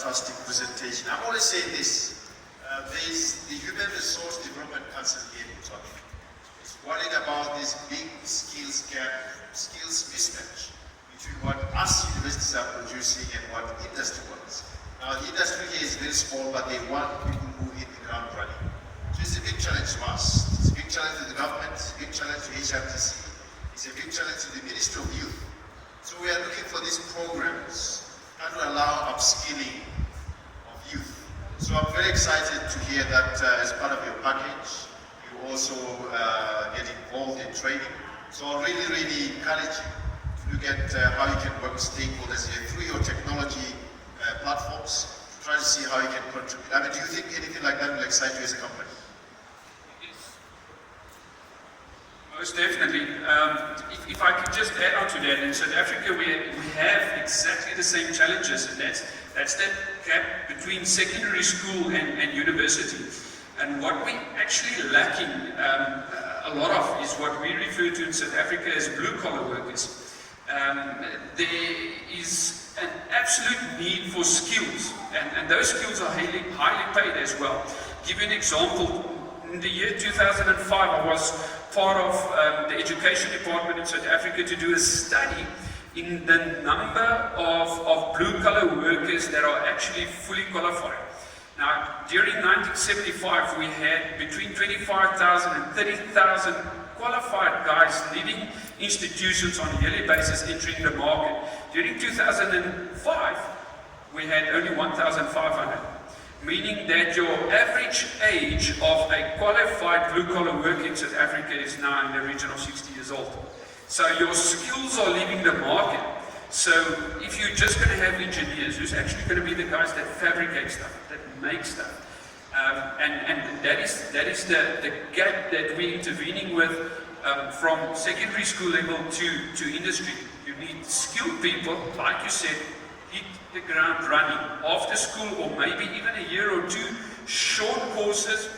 fantastic presentation. I'm always saying this. There's the Human Resource Development Council here in Botswana. It's worried about this big skills gap, skills mismatch between what us universities are producing and what industry wants. Now, the industry here is very small, but they want people who hit the ground running. So it's a big challenge to us. It's a big challenge to the government. It's a big challenge to HRTC. It's a big challenge to the Ministry of Youth. So we are looking for these programs that will allow upskilling of youth. So I'm very excited to hear that as part of your package, you also get involved in training. So I really encourage you to look at how you can work with stakeholders here through your technology platforms, to try to see how you can contribute. I mean, do you think anything like that will excite you as a company? Most definitely. If I could just add on to that, in South Africa we have exactly the same challenges, and that's that gap between secondary school and university. And what we're actually lacking a lot of is what we refer to in South Africa as blue-collar workers. There is an absolute need for skills, and those skills are highly paid as well. To give you an example, in the year 2005, I was part of the education department in South Africa to do a study in the number of blue-collar workers that are actually fully qualified. Now, during 1975, we had between 25,000 and 30,000 qualified guys leaving institutions on a yearly basis entering the market. During 2005, we had only 1,500. Meaning that your average age of a qualified blue-collar worker in South Africa is now in the region of 60 years old. So your skills are leaving the market. So if you're just going to have engineers, who's actually going to be the guys that fabricate stuff, that make stuff, and that is the gap that we're intervening with from secondary school level to industry. You need skilled people, like you said, hit the ground running after school, or maybe even a year or two, short courses,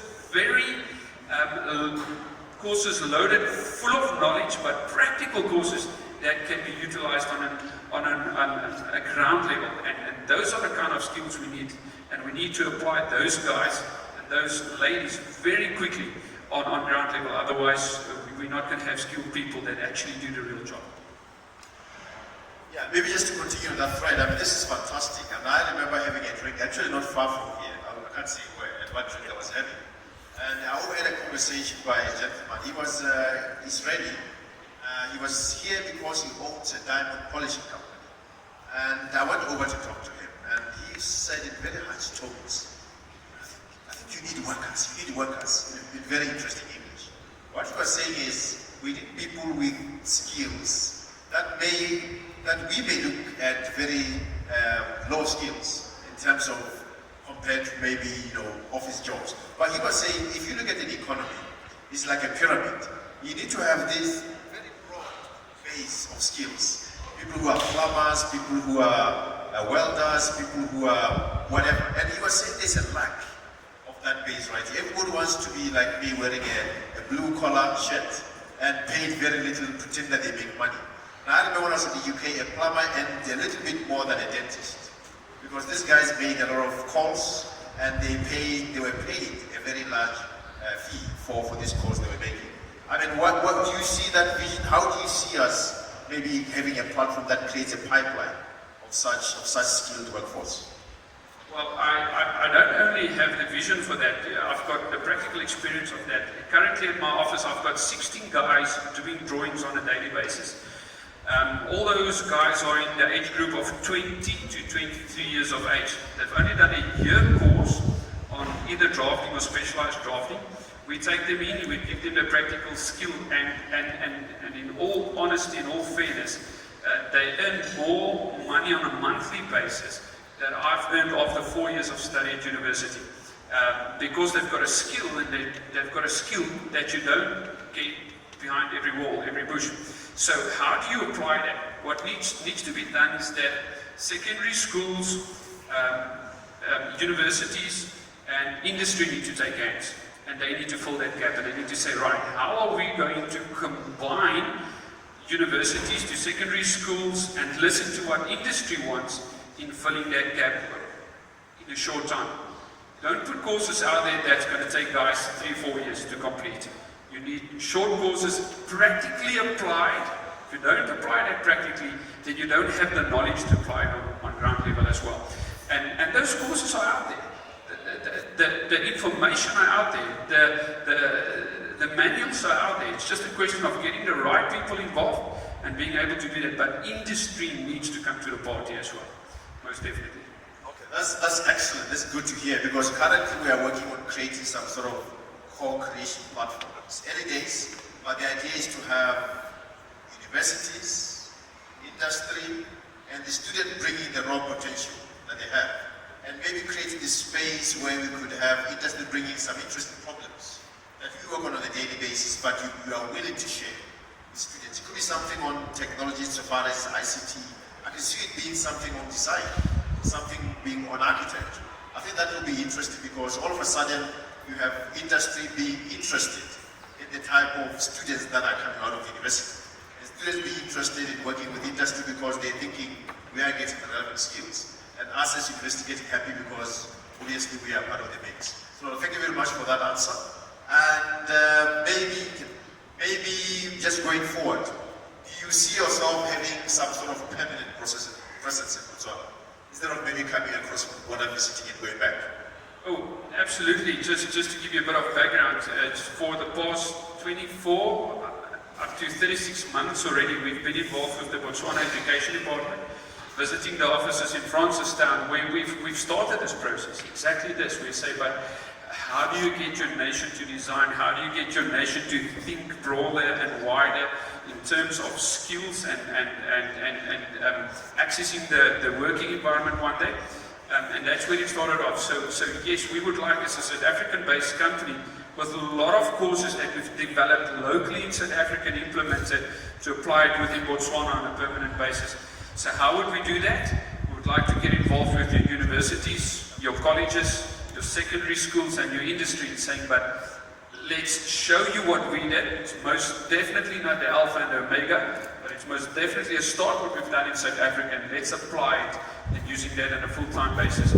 courses loaded full of knowledge, but practical courses that can be utilized on a ground level. And those are the kind of skills we need, and we need to apply those guys and those ladies very quickly on ground level. Otherwise, we're not going to have skilled people that actually do the real job. Yeah, maybe just to continue on that thread, I mean, this is fantastic. And I remember having a drink, actually not far from here. I can't say where, at what drink I was having. And I overheard a conversation by a gentleman. He was Israeli. He was here because he owns a diamond polishing company. And I went over to talk to him. And he said in very harsh tones, I think you need workers, in very interesting English. What he was saying is, we need people with skills that we may look at very low skills in terms of compared to maybe office jobs. But he was saying, if you look at an economy, it's like a pyramid. You need to have this very broad base of skills. People who are plumbers, people who are welders, people who are whatever. And he was saying there's a lack of that base right here. Everybody wants to be like me, wearing a blue-collar shirt and paid very little, pretend that they make money. Now, I remember when I was in the UK, a plumber earned a little bit more than a dentist, because these guys made a lot of calls, and they were paid a very large fee for this calls they were making. I mean, what do you see that vision? How do you see us maybe having a platform that creates a pipeline of such skilled workforce? Well, I don't only have the vision for that. I've got the practical experience of that. Currently at my office, I've got 16 guys doing drawings on a daily basis. All those guys are in the age group of 20 to 23 years of age. They've only done a year course on either drafting or specialized drafting. We take them in, we give them the practical skill, and in all honesty and all fairness, they earn more money on a monthly basis than I've earned after 4 years of study at university. Because they've got a skill, and they've got a skill that you don't get behind every wall, every bush. So how do you apply that? What needs to be done is that secondary schools, universities, and industry need to take hands, and they need to fill that gap, and they need to say, right, how are we going to combine universities to secondary schools and listen to what industry wants in filling that gap in a short time. Don't put courses out there that's going to take guys 3-4 years to complete. You need short courses practically applied. If you don't apply that practically, then you don't have the knowledge to apply it on ground level as well. And those courses are out there. The information are out there. The manuals are out there. It's just a question of getting the right people involved and being able to do that. But industry needs to come to the party as well, most definitely. Okay, that's excellent. That's good to hear, because currently we are working on creating some sort of co-creation platform. It's early days, but the idea is to have universities, industry, and the student bringing the raw potential that they have, and maybe creating this space where we could have industry bringing some interesting problems that we work on a daily basis, but you are willing to share with students. It could be something on technology so far as ICT. I can see it being something on design, something being on architecture. I think that will be interesting, because all of a sudden you have industry being interested in the type of students that are coming out of the university. And students being interested in working with industry because they're thinking we are getting the relevant skills. And us as university getting happy because obviously we are part of the mix. So thank you very much for that answer. And maybe just going forward, do you see yourself having some sort of permanent presence in Botswana, instead of maybe coming across the border, visiting and going back? Oh, absolutely. Just to give you a bit of background, for the past 24 up to 36 months already, we've been involved with the Botswana Education Department, visiting the offices in Francistown, where we've started this process. Exactly this. We say, but how do you get your nation to design? How do you get your nation to think broader and wider in terms of skills and accessing the working environment one day? And that's where it started off. So yes, we would like, as a South African-based company, with a lot of courses that we've developed locally in South Africa and implemented, to apply it within Botswana on a permanent basis. So how would we do that? We would like to get involved with your universities, your colleges, your secondary schools, and your industry, saying, but let's show you what we did. It's most definitely not the alpha and the omega, but it's most definitely a start what we've done in South Africa, and let's apply it and using that on a full-time basis.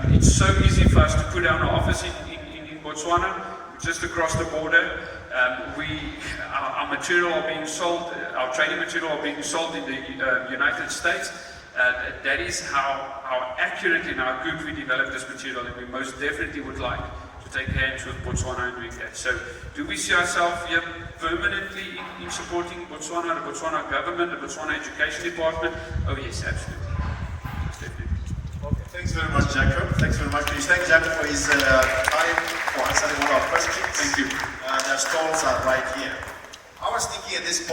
It's so easy for us to put down an office in Botswana, just across the border. Our material are being sold, our training material are being sold in the United States. That is how accurately and how good we develop this material, and we most definitely would like to take hands with Botswana in doing that. So, do we see ourselves here permanently in supporting Botswana, the Botswana government, the Botswana Education Department? Oh yes, absolutely. Okay, thanks very much, Jacob. Thanks very much. Please thank Jacob for his time, for answering all our questions. Thank you. The stalls are right here. I was thinking at this point,